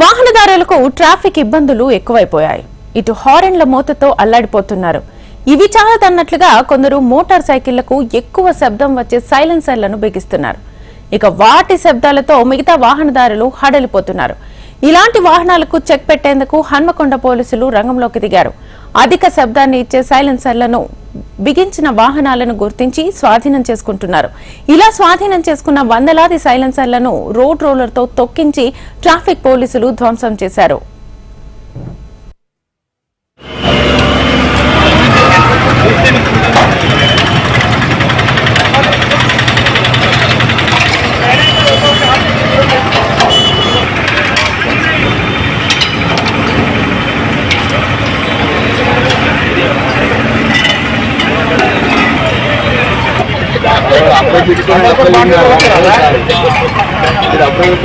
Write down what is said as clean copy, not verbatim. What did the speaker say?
వాహనదారులకు ట్రాఫిక్ ఇబ్బందులు ఎక్కువైపోయాయి. ఇటు హారన్ల మోతతో అల్లాడిపోతున్నారు. ఇవి చాలదన్నట్లుగా కొందరు మోటార్ సైకిళ్లకు ఎక్కువ శబ్దం వచ్చే సైలెన్సర్లను బిగిస్తున్నారు. ఇక వాటి శబ్దాలతో మిగతా వాహనదారులు హడలిపోతున్నారు. ఇలాంటి వాహనాలకు చెక్ పెట్టేందుకు హన్మకొండ పోలీసులు రంగంలోకి దిగారు. అధిక శబ్దాన్ని ఇచ్చే సైలెన్సర్లను బిగించిన వాహనాలను గుర్తించి స్వాధీనం చేసుకుంటున్నారు. ఇలా స్వాధీనం చేసుకున్న వందలాది సైలెన్సర్లను రోడ్ రోలర్తో తొక్కించి ట్రాఫిక్ పోలీసులు ధ్వంసం చేశారు. అప్పుడు